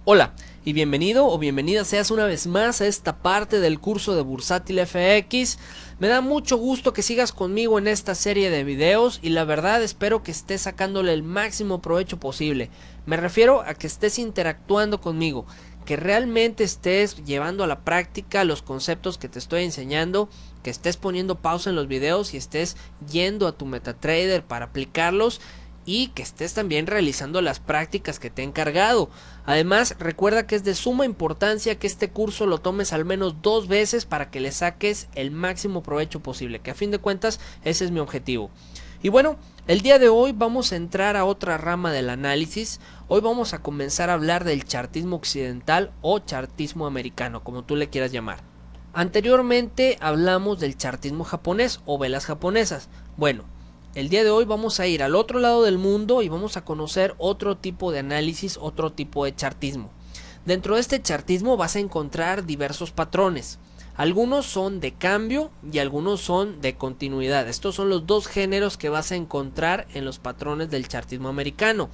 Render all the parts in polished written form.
Hola y bienvenido o bienvenida seas una vez más a esta parte del curso de Bursátil FX. Me da mucho gusto que sigas conmigo en esta serie de videos y la verdad espero que estés sacándole el máximo provecho posible. Me refiero a que estés interactuando conmigo, que realmente estés llevando a la práctica los conceptos que te estoy enseñando, que estés poniendo pausa en los videos y estés yendo a tu MetaTrader para aplicarlos y que estés también realizando las prácticas que te he encargado. Además, recuerda que es de suma importancia que este curso lo tomes al menos 2 veces para que le saques el máximo provecho posible, que a fin de cuentas ese es mi objetivo. Y bueno, el día de hoy vamos a entrar a otra rama del análisis. Hoy vamos a comenzar a hablar del chartismo occidental o chartismo americano, como tú le quieras llamar. Anteriormente hablamos del chartismo japonés o velas japonesas. Bueno, el día de hoy vamos a ir al otro lado del mundo y vamos a conocer otro tipo de análisis, otro tipo de chartismo. Dentro de este chartismo vas a encontrar diversos patrones. Algunos son de cambio y algunos son de continuidad. Estos son los dos géneros que vas a encontrar en los patrones del chartismo americano.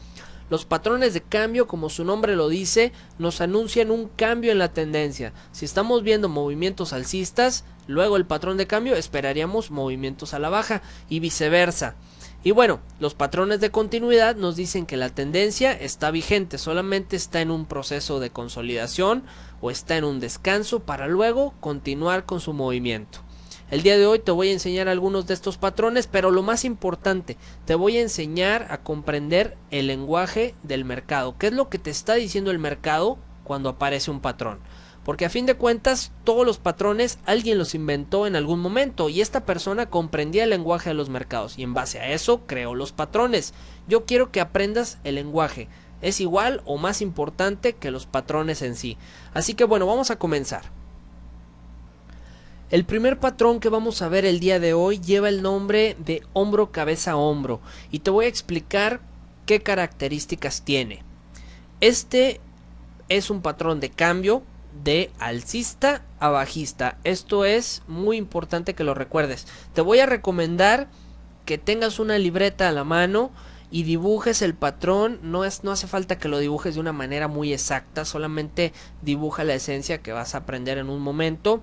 Los patrones de cambio, como su nombre lo dice, nos anuncian un cambio en la tendencia. Si estamos viendo movimientos alcistas, luego el patrón de cambio esperaríamos movimientos a la baja y viceversa. Y bueno, los patrones de continuidad nos dicen que la tendencia está vigente, solamente está en un proceso de consolidación o está en un descanso para luego continuar con su movimiento. El día de hoy te voy a enseñar algunos de estos patrones, pero lo más importante, te voy a enseñar a comprender el lenguaje del mercado. ¿Qué es lo que te está diciendo el mercado cuando aparece un patrón? Porque a fin de cuentas todos los patrones alguien los inventó en algún momento y esta persona comprendía el lenguaje de los mercados y en base a eso creó los patrones. Yo quiero que aprendas el lenguaje. Es igual o más importante que los patrones en sí. Así que bueno, vamos a comenzar. El primer patrón que vamos a ver el día de hoy lleva el nombre de hombro cabeza hombro y te voy a explicar qué características tiene. Este es un patrón de cambio de alcista a bajista. Esto es muy importante que lo recuerdes. Te voy a recomendar que tengas una libreta a la mano y dibujes el patrón. No hace falta que lo dibujes de una manera muy exacta, solamente dibuja la esencia que vas a aprender en un momento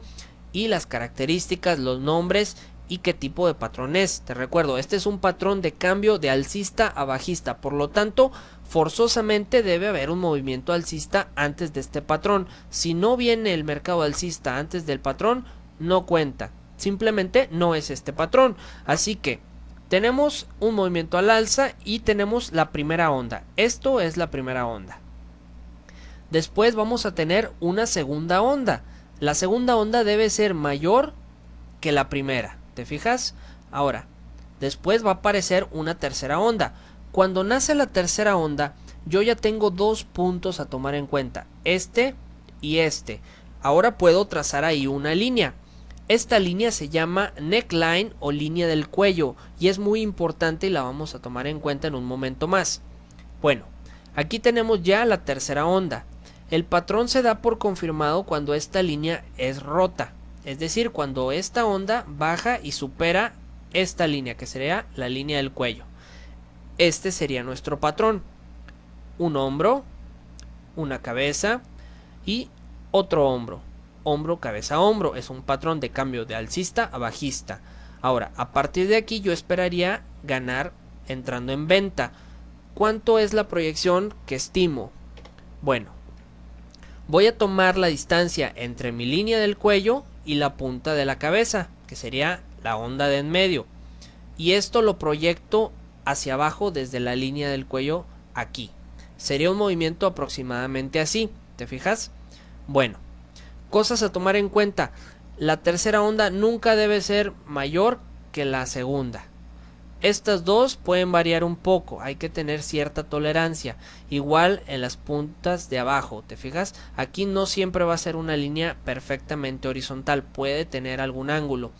y las características, los nombres y qué tipo de patrón es. Te recuerdo, este es un patrón de cambio de alcista a bajista, por lo tanto forzosamente debe haber un movimiento alcista antes de este patrón. Si no viene el mercado alcista antes del patrón, no cuenta, simplemente no es este patrón. Así que tenemos un movimiento al alza y tenemos la primera onda. Esto es la primera onda. Después vamos a tener una segunda onda. La segunda onda debe ser mayor que la primera, ¿te fijas? Ahora, después va a aparecer una tercera onda. Cuando nace la tercera onda, yo ya tengo dos puntos a tomar en cuenta, este y este. Ahora puedo trazar ahí una línea. Esta línea se llama neckline o línea del cuello y es muy importante y la vamos a tomar en cuenta en un momento más. Bueno, aquí tenemos ya la tercera onda. El patrón se da por confirmado cuando esta línea es rota, es decir, cuando esta onda baja y supera esta línea, que sería la línea del cuello. Este sería nuestro patrón. Un hombro, una cabeza y otro hombro. Hombro, cabeza, hombro. Es un patrón de cambio de alcista a bajista. Ahora, a partir de aquí yo esperaría ganar entrando en venta. ¿Cuánto es la proyección que estimo? Bueno, voy a tomar la distancia entre mi línea del cuello y la punta de la cabeza, que sería la onda de en medio. Y esto lo proyecto hacia abajo desde la línea del cuello aquí. Sería un movimiento aproximadamente así, ¿te fijas? Bueno, cosas a tomar en cuenta. La tercera onda nunca debe ser mayor que la segunda. Estas dos pueden variar un poco, hay que tener cierta tolerancia. Igual en las puntas de abajo, ¿te fijas? Aquí no siempre va a ser una línea perfectamente horizontal, puede tener algún ángulo.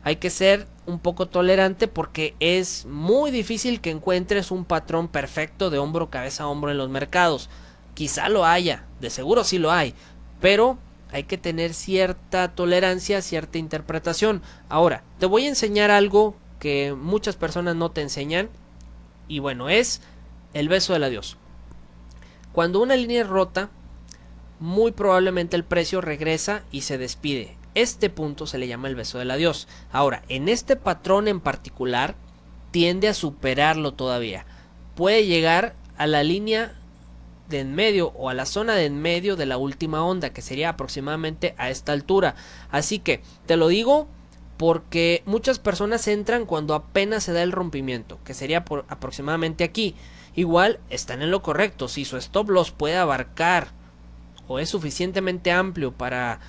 Hay que ser un poco tolerante porque es muy difícil que encuentres un patrón perfecto de hombro, cabeza, hombro en los mercados. Quizá lo haya, de seguro sí lo hay, pero hay que tener cierta tolerancia, cierta interpretación. Ahora, te voy a enseñar algo que muchas personas no te enseñan y bueno, es el beso del adiós. Cuando una línea es rota, muy probablemente el precio regresa y se despide. Este punto se le llama el beso del adiós. Ahora, en este patrón en particular tiende a superarlo todavía. Puede llegar a la línea de en medio o a la zona de en medio de la última onda, que sería aproximadamente a esta altura. Así que te lo digo porque muchas personas entran cuando apenas se da el rompimiento, que sería por aproximadamente aquí. Igual están en lo correcto. Si su stop loss puede abarcar o es suficientemente amplio para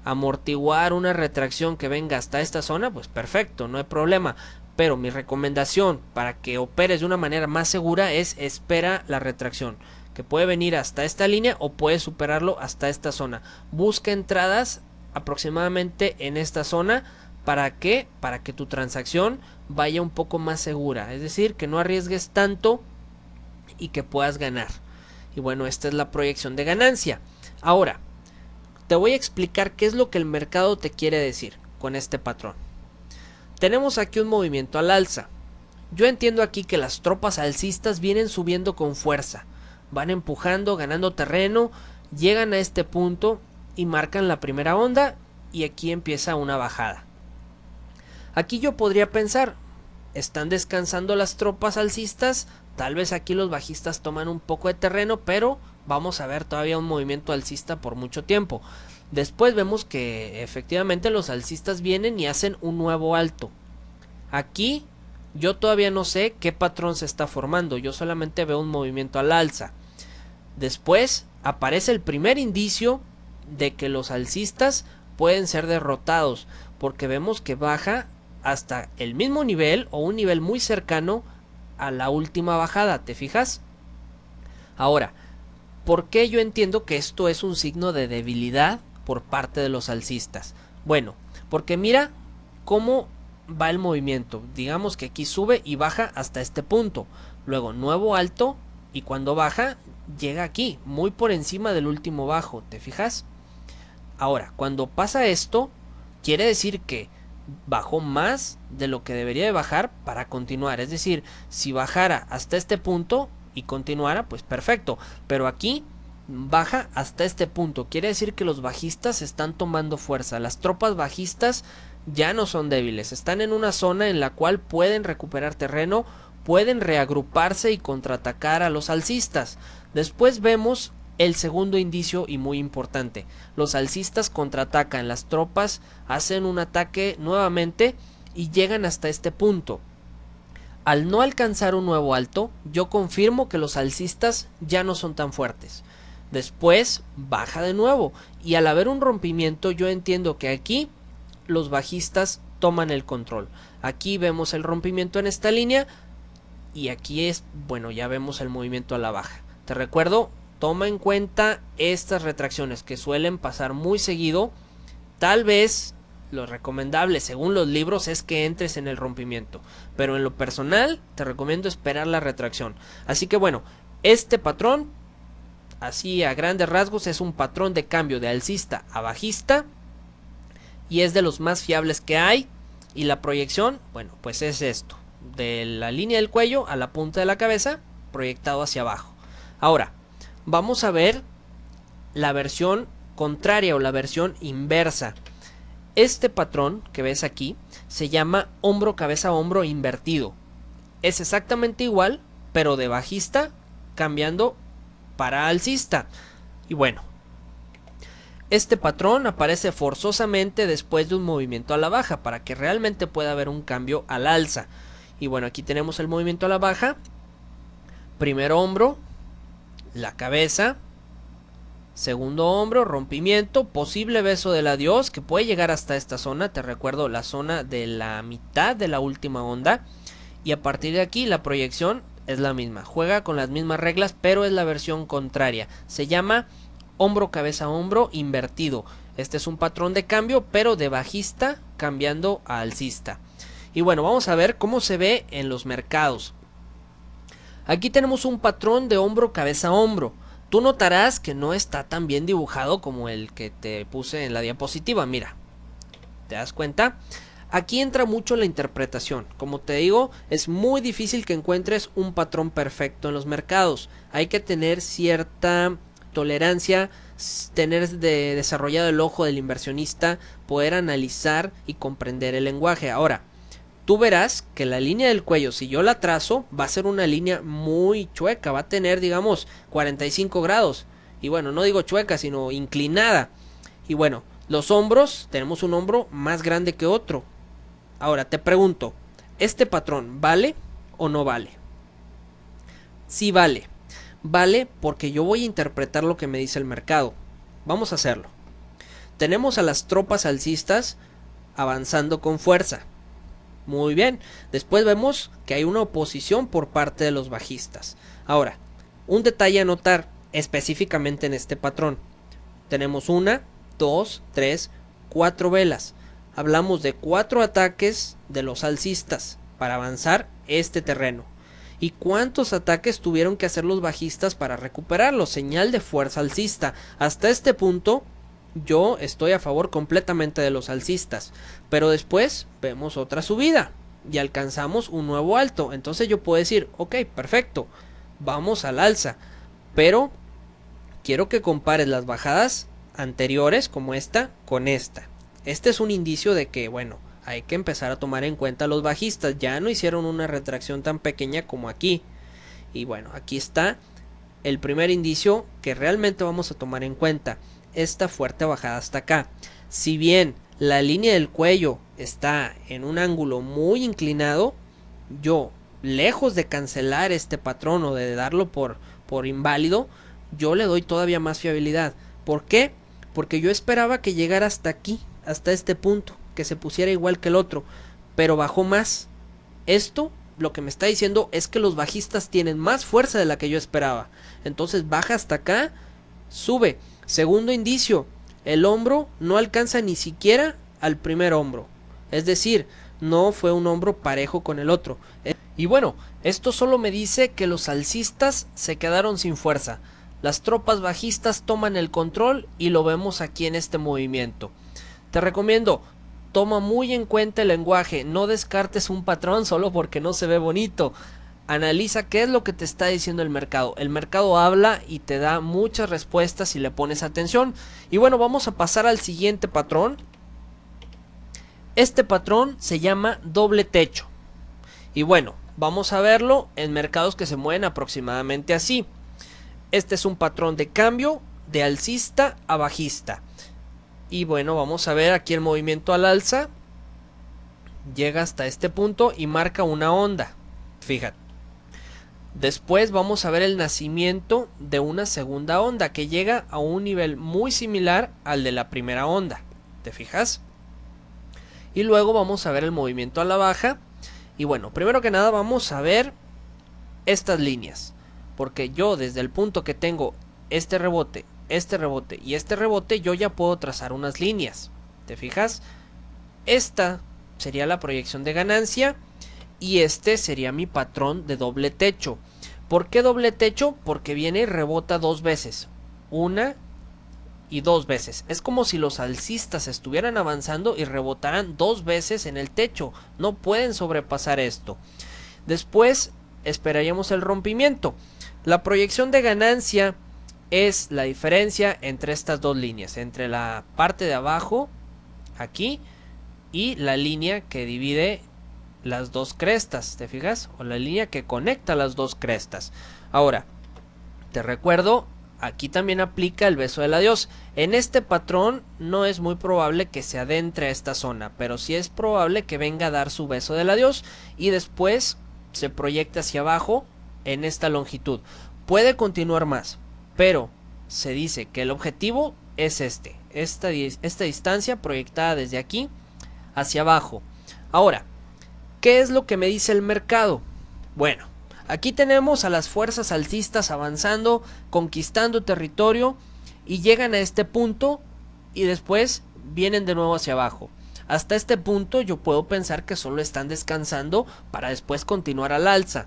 amortiguar una retracción que venga hasta esta zona, pues perfecto, no hay problema. Pero mi recomendación para que operes de una manera más segura es espera la retracción, que puede venir hasta esta línea o puede superarlo hasta esta zona. Busca entradas aproximadamente en esta zona. ¿Para qué? Para que tu transacción vaya un poco más segura, es decir, que no arriesgues tanto y que puedas ganar. Y bueno, esta es la proyección de ganancia. Ahora, te voy a explicar qué es lo que el mercado te quiere decir con este patrón. Tenemos aquí un movimiento al alza. Yo entiendo aquí que las tropas alcistas vienen subiendo con fuerza, van empujando, ganando terreno, llegan a este punto y marcan la primera onda y aquí empieza una bajada. Aquí yo podría pensar, están descansando las tropas alcistas, tal vez aquí los bajistas toman un poco de terreno, pero vamos a ver todavía un movimiento alcista por mucho tiempo. Después vemos que efectivamente los alcistas vienen y hacen un nuevo alto. Aquí yo todavía no sé qué patrón se está formando, yo solamente veo un movimiento al alza. Después aparece el primer indicio de que los alcistas pueden ser derrotados, porque vemos que baja hasta el mismo nivel o un nivel muy cercano a la última bajada, ¿te fijas? Ahora, ¿por qué yo entiendo que esto es un signo de debilidad por parte de los alcistas? Bueno, porque mira cómo va el movimiento. Digamos que aquí sube y baja hasta este punto, luego nuevo alto y cuando baja llega aquí, muy por encima del último bajo, ¿te fijas? Ahora, cuando pasa esto, quiere decir que bajó más de lo que debería de bajar para continuar. Es decir, si bajara hasta este punto y continuara, pues perfecto. Pero aquí baja hasta este punto. Quiere decir que los bajistas están tomando fuerza. Las tropas bajistas ya no son débiles. Están en una zona en la cual pueden recuperar terreno, pueden reagruparse y contraatacar a los alcistas. Después vemos el segundo indicio y muy importante. Los alcistas contraatacan, las tropas hacen un ataque nuevamente y llegan hasta este punto. Al no alcanzar un nuevo alto, yo confirmo que los alcistas ya no son tan fuertes. Después baja de nuevo y al haber un rompimiento yo entiendo que aquí los bajistas toman el control. Aquí vemos el rompimiento en esta línea y aquí es, bueno, ya vemos el movimiento a la baja. Te recuerdo, toma en cuenta estas retracciones que suelen pasar muy seguido. Tal vez lo recomendable según los libros es que entres en el rompimiento, pero en lo personal te recomiendo esperar la retracción. Así que bueno, este patrón, así a grandes rasgos, es un patrón de cambio de alcista a bajista y es de los más fiables que hay. Y la proyección, bueno, pues es esto, de la línea del cuello a la punta de la cabeza, proyectado hacia abajo. Ahora, vamos a ver la versión contraria o la versión inversa. Este patrón que ves aquí se llama hombro, cabeza, hombro invertido. Es exactamente igual, pero de bajista cambiando para alcista. Y bueno, este patrón aparece forzosamente después de un movimiento a la baja para que realmente pueda haber un cambio al alza. Y bueno, aquí tenemos el movimiento a la baja. Primero hombro, la cabeza, segundo hombro, rompimiento, posible beso del adiós que puede llegar hasta esta zona, te recuerdo la zona de la mitad de la última onda, y a partir de aquí la proyección es la misma, juega con las mismas reglas pero es la versión contraria, se llama hombro, cabeza, hombro invertido. Este es un patrón de cambio pero de bajista cambiando a alcista. Y bueno, vamos a ver cómo se ve en los mercados. Aquí tenemos un patrón de hombro, cabeza, hombro. Tú notarás que no está tan bien dibujado como el que te puse en la diapositiva. Mira, ¿te das cuenta? Aquí entra mucho la interpretación. Como te digo, es muy difícil que encuentres un patrón perfecto en los mercados. Hay que tener cierta tolerancia, tener desarrollado el ojo del inversionista, poder analizar y comprender el lenguaje. Ahora, tú verás que la línea del cuello, si yo la trazo, va a ser una línea muy chueca, va a tener, digamos, 45 grados. Y bueno, no digo chueca, sino inclinada. Y bueno, los hombros, tenemos un hombro más grande que otro. Ahora, te pregunto, ¿este patrón vale o no vale? Sí vale. Vale porque yo voy a interpretar lo que me dice el mercado. Vamos a hacerlo. Tenemos a las tropas alcistas avanzando con fuerza. Muy bien, después vemos que hay una oposición por parte de los bajistas. Ahora, un detalle a notar específicamente en este patrón. Tenemos 1, 2, 3, 4 velas. Hablamos de 4 ataques de los alcistas para avanzar este terreno. ¿Y cuántos ataques tuvieron que hacer los bajistas para recuperarlo? Señal de fuerza alcista. Hasta este punto yo estoy a favor completamente de los alcistas, pero después vemos otra subida y alcanzamos un nuevo alto. Entonces yo puedo decir, ok, perfecto, vamos al alza, pero quiero que compares las bajadas anteriores como esta con esta. Este es un indicio de que, bueno, hay que empezar a tomar en cuenta los bajistas. Ya no hicieron una retracción tan pequeña como aquí. Y bueno, aquí está el primer indicio que realmente vamos a tomar en cuenta. Esta fuerte bajada hasta acá. Si bien la línea del cuello está en un ángulo muy inclinado, yo, lejos de cancelar este patrón o de darlo por inválido, yo le doy todavía más fiabilidad. ¿Por qué? Porque yo esperaba que llegara hasta aquí, hasta este punto, que se pusiera igual que el otro, pero bajó más. Esto lo que me está diciendo es que los bajistas tienen más fuerza de la que yo esperaba. Entonces baja hasta acá, sube. Segundo indicio, el hombro no alcanza ni siquiera al primer hombro. Es decir, no fue un hombro parejo con el otro. Y bueno, esto solo me dice que los alcistas se quedaron sin fuerza. Las tropas bajistas toman el control y lo vemos aquí en este movimiento. Te recomiendo, toma muy en cuenta el lenguaje, no descartes un patrón solo porque no se ve bonito. Analiza qué es lo que te está diciendo el mercado. El mercado habla y te da muchas respuestas si le pones atención. Y bueno, vamos a pasar al siguiente patrón. Este patrón se llama doble techo. Y bueno, vamos a verlo en mercados que se mueven aproximadamente así. Este es un patrón de cambio de alcista a bajista. Y bueno, vamos a ver aquí el movimiento al alza. Llega hasta este punto y marca una onda. Fíjate. Después vamos a ver el nacimiento de una segunda onda que llega a un nivel muy similar al de la primera onda. ¿Te fijas? Y luego vamos a ver el movimiento a la baja. Y bueno, primero que nada vamos a ver estas líneas. Porque yo desde el punto que tengo este rebote y este rebote, yo ya puedo trazar unas líneas. ¿Te fijas? Esta sería la proyección de ganancia. Y este sería mi patrón de doble techo. ¿Por qué doble techo? Porque viene y rebota dos veces. Una y dos veces. Es como si los alcistas estuvieran avanzando y rebotaran dos veces en el techo. No pueden sobrepasar esto. Después esperaríamos el rompimiento. La proyección de ganancia es la diferencia entre estas dos líneas. Entre la parte de abajo, aquí, y la línea que divide las dos crestas, ¿te fijas? O la línea que conecta las dos crestas. Ahora, te recuerdo, aquí también aplica el beso del adiós. En este patrón no es muy probable que se adentre a esta zona, pero sí es probable que venga a dar su beso del adiós y después se proyecte hacia abajo en esta longitud. Puede continuar más, pero se dice que el objetivo es esta distancia proyectada desde aquí hacia abajo. Ahora, ¿qué es lo que me dice el mercado? Bueno, aquí tenemos a las fuerzas alcistas avanzando, conquistando territorio y llegan a este punto y después vienen de nuevo hacia abajo. Hasta este punto yo puedo pensar que solo están descansando para después continuar al alza.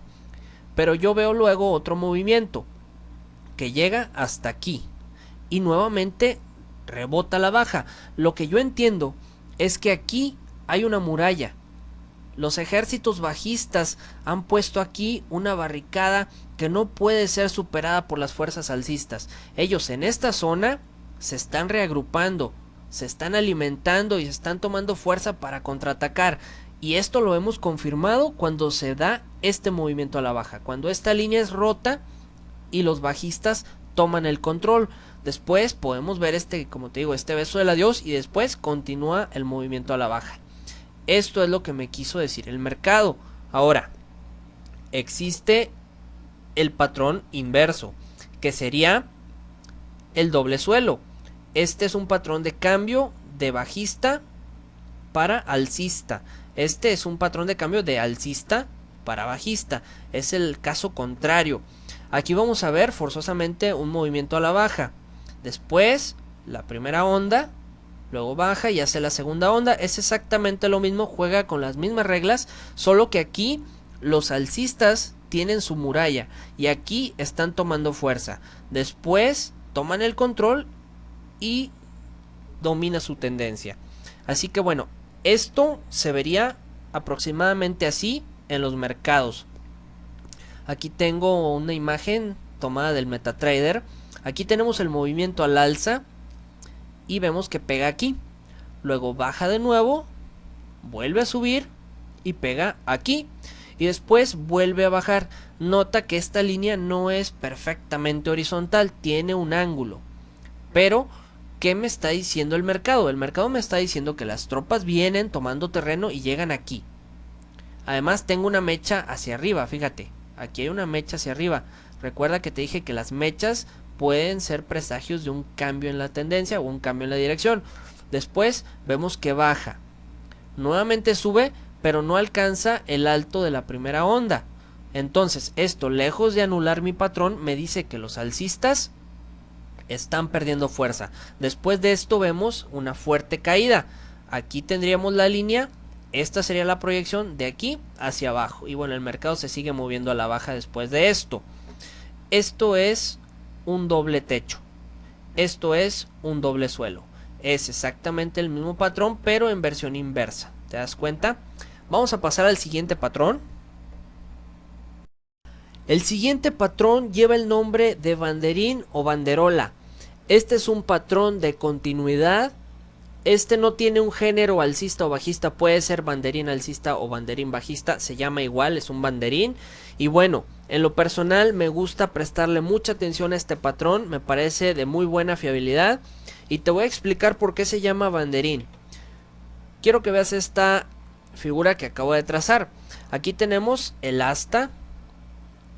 Pero yo veo luego otro movimiento que llega hasta aquí y nuevamente rebota a la baja. Lo que yo entiendo es que aquí hay una muralla. Los ejércitos bajistas han puesto aquí una barricada que no puede ser superada por las fuerzas alcistas. Ellos en esta zona se están reagrupando, se están alimentando y se están tomando fuerza para contraatacar. Y esto lo hemos confirmado cuando se da este movimiento a la baja, cuando esta línea es rota y los bajistas toman el control. Después podemos ver como te digo, este beso del adiós, y después continúa el movimiento a la baja. Esto es lo que me quiso decir el mercado. Ahora, existe el patrón inverso, que sería el doble suelo. Este es un patrón de cambio de bajista para alcista. Este es un patrón de cambio de alcista para bajista. Es el caso contrario. Aquí vamos a ver forzosamente un movimiento a la baja. Después la primera onda, luego baja y hace la segunda onda. Es exactamente lo mismo, juega con las mismas reglas, solo que aquí los alcistas tienen su muralla y aquí están tomando fuerza. Después toman el control y domina su tendencia. Así que bueno, esto se vería aproximadamente así en los mercados. Aquí tengo una imagen tomada del MetaTrader. Aquí tenemos el movimiento al alza y vemos que pega aquí. Luego baja de nuevo, vuelve a subir y pega aquí. Y después vuelve a bajar. Nota que esta línea no es perfectamente horizontal, tiene un ángulo. Pero, ¿qué me está diciendo el mercado? El mercado me está diciendo que las tropas vienen tomando terreno y llegan aquí. Además tengo una mecha hacia arriba, fíjate. Aquí hay una mecha hacia arriba. Recuerda que te dije que las mechas pueden ser presagios de un cambio en la tendencia o un cambio en la dirección. Después vemos que baja. Nuevamente sube, pero no alcanza el alto de la primera onda. Entonces esto, lejos de anular mi patrón, me dice que los alcistas están perdiendo fuerza. Después de esto vemos una fuerte caída. Aquí tendríamos la línea. Esta sería la proyección de aquí hacia abajo. Y bueno, el mercado se sigue moviendo a la baja después de esto. Esto es un doble techo. Esto es un doble suelo. Es exactamente el mismo patrón, pero en versión inversa. ¿Te das cuenta? Vamos a pasar al siguiente patrón. El siguiente patrón lleva el nombre de banderín o banderola. Este es un patrón de continuidad. Este no tiene un género alcista o bajista, puede ser banderín alcista o banderín bajista, se llama igual, es un banderín. Y bueno, en lo personal me gusta prestarle mucha atención a este patrón, me parece de muy buena fiabilidad. Y te voy a explicar por qué se llama banderín. Quiero que veas esta figura que acabo de trazar. Aquí tenemos el asta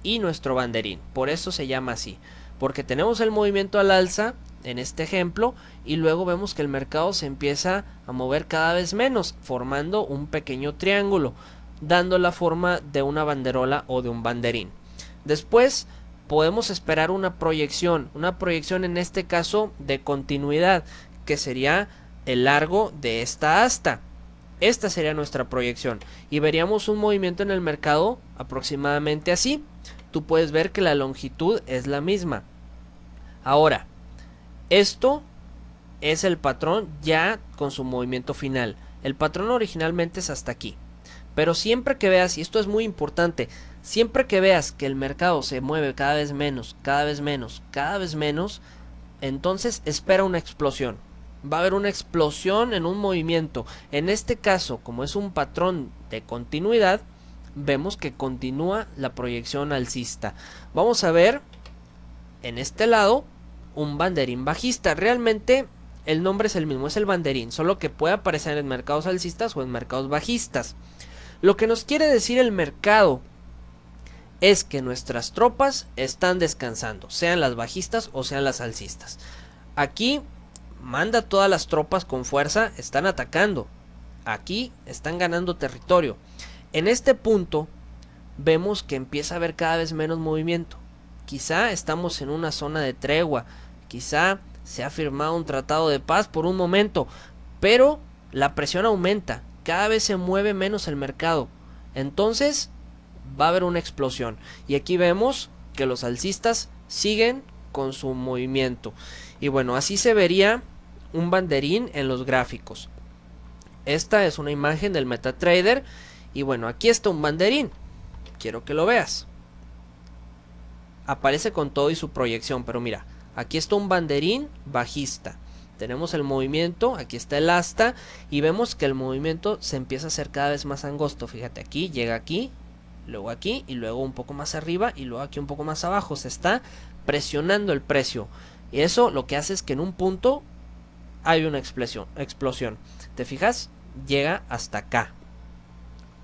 y nuestro banderín, por eso se llama así. Porque tenemos el movimiento al alza en este ejemplo y luego vemos que el mercado se empieza a mover cada vez menos, formando un pequeño triángulo, dando la forma de una banderola o de un banderín. Después podemos esperar una proyección en este caso de continuidad, que sería el largo de esta asta. Esta sería nuestra proyección y veríamos un movimiento en el mercado aproximadamente así. Tú puedes ver que la longitud es la misma. Ahora, esto es el patrón ya con su movimiento final. El patrón originalmente es hasta aquí. Pero siempre que veas, y esto es muy importante, siempre que veas que el mercado se mueve cada vez menos, cada vez menos, cada vez menos, entonces espera una explosión. Va a haber una explosión en un movimiento. En este caso, como es un patrón de continuidad, vemos que continúa la proyección alcista. Vamos a ver en este lado un banderín bajista. Realmente el nombre es el mismo, es el banderín, solo que puede aparecer en mercados alcistas o en mercados bajistas. Lo que nos quiere decir el mercado es que nuestras tropas están descansando, sean las bajistas o sean las alcistas. Aquí manda todas las tropas con fuerza, están atacando. Aquí están ganando territorio. En este punto vemos que empieza a haber cada vez menos movimiento. Quizá estamos en una zona de tregua, quizá se ha firmado un tratado de paz por un momento, pero la presión aumenta, cada vez se mueve menos el mercado. Entonces va a haber una explosión. Y aquí vemos que los alcistas siguen con su movimiento. Y bueno, así se vería un banderín en los gráficos. Esta es una imagen del MetaTrader Y bueno, aquí está un banderín. Quiero que lo veas. Aparece con todo y su proyección, pero mira, aquí está un banderín bajista. Tenemos el movimiento, aquí está el asta y vemos que el movimiento se empieza a hacer cada vez más angosto. Fíjate, aquí llega aquí, luego aquí y luego un poco más arriba y luego aquí un poco más abajo. Se está presionando el precio y eso lo que hace es que en un punto hay una explosión. ¿Te fijas? Llega hasta acá.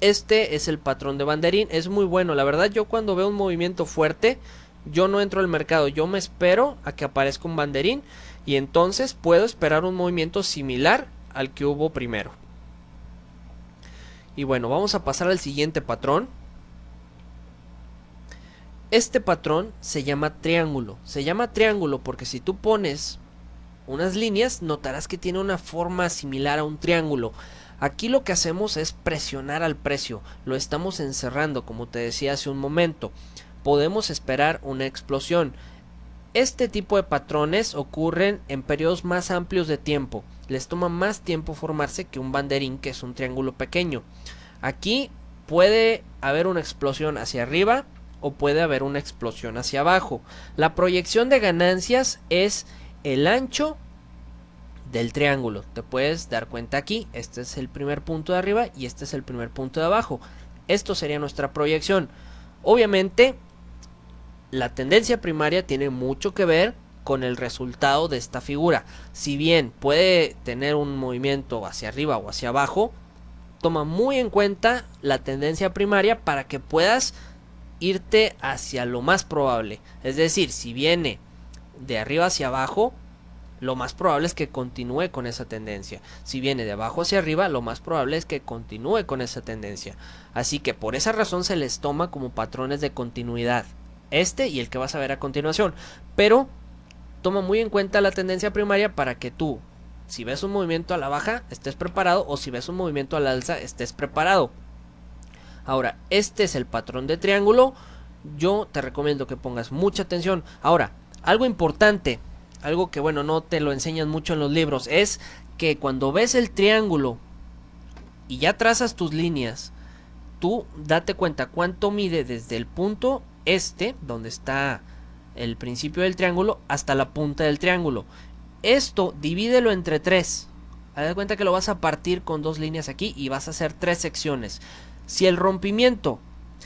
Este es el patrón de banderín, es muy bueno. La verdad, yo cuando veo un movimiento fuerte, yo no entro al mercado, yo me espero a que aparezca un banderín y entonces puedo esperar un movimiento similar al que hubo primero. Y bueno, vamos a pasar al siguiente patrón. Este patrón se llama triángulo. Se llama triángulo porque si tú pones unas líneas, notarás que tiene una forma similar a un triángulo. Aquí lo que hacemos es presionar al precio, lo estamos encerrando, como te decía hace un momento. Podemos esperar una explosión. Este tipo de patrones ocurren en periodos más amplios de tiempo. Les toma más tiempo formarse que un banderín, que es un triángulo pequeño. Aquí puede haber una explosión hacia arriba o puede haber una explosión hacia abajo. La proyección de ganancias es el ancho del triángulo. Te puedes dar cuenta aquí, este es el primer punto de arriba y este es el primer punto de abajo. Esto sería nuestra proyección. Obviamente la tendencia primaria tiene mucho que ver con el resultado de esta figura. Si bien puede tener un movimiento hacia arriba o hacia abajo, toma muy en cuenta la tendencia primaria para que puedas irte hacia lo más probable. Es decir, si viene de arriba hacia abajo, lo más probable es que continúe con esa tendencia. Si viene de abajo hacia arriba, lo más probable es que continúe con esa tendencia. Así que por esa razón se les toma como patrones de continuidad. Este y el que vas a ver a continuación. Pero toma muy en cuenta la tendencia primaria para que tú, si ves un movimiento a la baja, estés preparado, o si ves un movimiento a la alza, estés preparado. Ahora, este es el patrón de triángulo. Yo te recomiendo que pongas mucha atención. Ahora, algo importante, algo que bueno, no te lo enseñan mucho en los libros, es que cuando ves el triángulo y ya trazas tus líneas, tú date cuenta cuánto mide desde el punto este, donde está el principio del triángulo, hasta la punta del triángulo. Esto divídelo entre 3. Haz de cuenta que lo vas a partir con 2 líneas aquí y vas a hacer 3 secciones. Si el rompimiento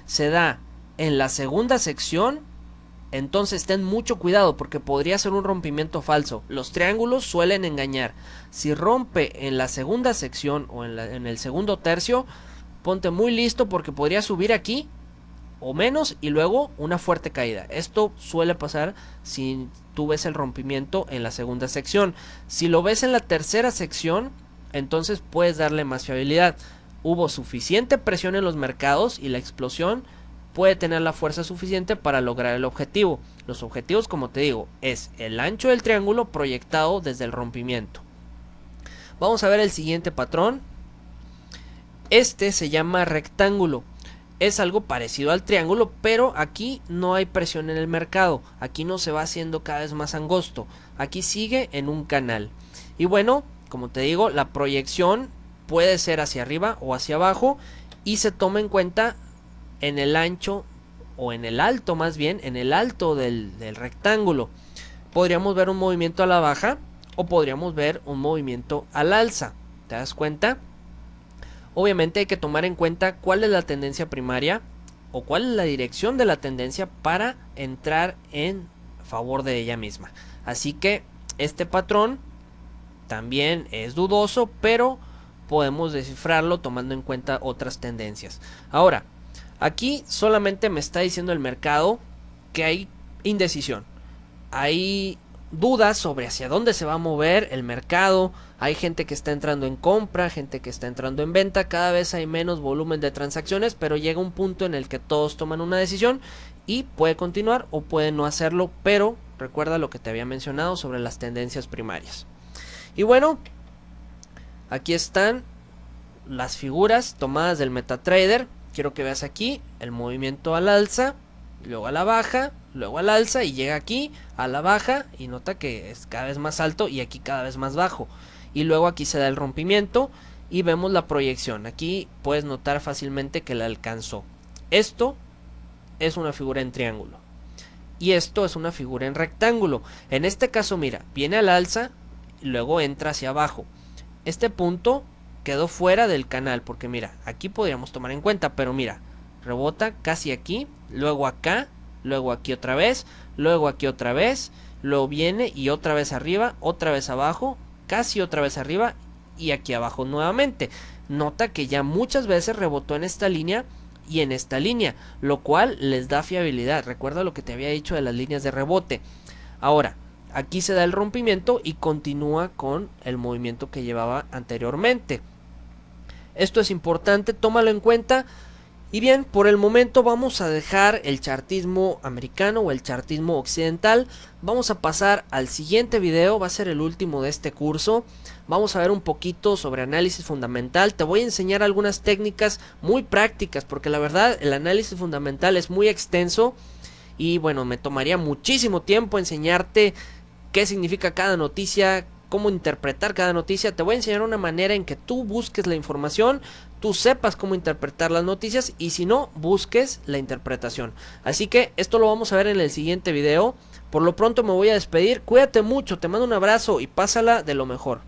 se da en la segunda sección, entonces ten mucho cuidado porque podría ser un rompimiento falso. Los triángulos suelen engañar. Si rompe en la segunda sección o en el segundo tercio, ponte muy listo porque podría subir aquí o menos y luego una fuerte caída. Esto suele pasar si tú ves el rompimiento en la segunda sección. Si lo ves en la tercera sección, entonces puedes darle más fiabilidad. Hubo suficiente presión en los mercados y la explosión puede tener la fuerza suficiente para lograr el objetivo. Los objetivos, como te digo, es el ancho del triángulo proyectado desde el rompimiento. Vamos a ver el siguiente patrón. Este se llama rectángulo. Es algo parecido al triángulo, pero aquí no hay presión en el mercado. Aquí no se va haciendo cada vez más angosto. Aquí sigue en un canal. Y bueno, como te digo, la proyección puede ser hacia arriba o hacia abajo y se toma en cuenta en el ancho o en el alto, más bien en el alto del rectángulo. Podríamos ver un movimiento a la baja o podríamos ver un movimiento al alza. ¿Te das cuenta? Obviamente hay que tomar en cuenta cuál es la tendencia primaria o cuál es la dirección de la tendencia para entrar en favor de ella misma. Así que este patrón también es dudoso, pero podemos descifrarlo tomando en cuenta otras tendencias. Ahora, aquí solamente me está diciendo el mercado que hay indecisión. Hay dudas sobre hacia dónde se va a mover el mercado. Hay gente que está entrando en compra, gente que está entrando en venta. Cada vez hay menos volumen de transacciones, pero llega un punto en el que todos toman una decisión y puede continuar o puede no hacerlo. Pero recuerda lo que te había mencionado sobre las tendencias primarias. Y bueno, aquí están las figuras tomadas del MetaTrader. Quiero que veas aquí el movimiento al alza, luego a la baja, luego al alza y llega aquí a la baja y nota que es cada vez más alto y aquí cada vez más bajo. Y luego aquí se da el rompimiento y vemos la proyección. Aquí puedes notar fácilmente que la alcanzó. Esto es una figura en triángulo y esto es una figura en rectángulo. En este caso, mira, viene al alza y luego entra hacia abajo. Este punto quedó fuera del canal porque mira, aquí podríamos tomar en cuenta, pero mira, rebota casi aquí, luego acá, luego aquí otra vez, luego aquí otra vez, luego viene y otra vez arriba, otra vez abajo, casi otra vez arriba y aquí abajo nuevamente. Nota que ya muchas veces rebotó en esta línea y en esta línea, lo cual les da fiabilidad. Recuerda lo que te había dicho de las líneas de rebote. Ahora, aquí se da el rompimiento y continúa con el movimiento que llevaba anteriormente. Esto es importante, tómalo en cuenta. Y bien, por el momento vamos a dejar el chartismo americano o el chartismo occidental. Vamos a pasar al siguiente video, va a ser el último de este curso. Vamos a ver un poquito sobre análisis fundamental. Te voy a enseñar algunas técnicas muy prácticas porque la verdad el análisis fundamental es muy extenso. Y bueno, me tomaría muchísimo tiempo enseñarte qué significa cada noticia, cómo interpretar cada noticia. Te voy a enseñar una manera en que tú busques la información, tú sepas cómo interpretar las noticias y si no, busques la interpretación. Así que esto lo vamos a ver en el siguiente video. Por lo pronto me voy a despedir. Cuídate mucho, te mando un abrazo y pásala de lo mejor.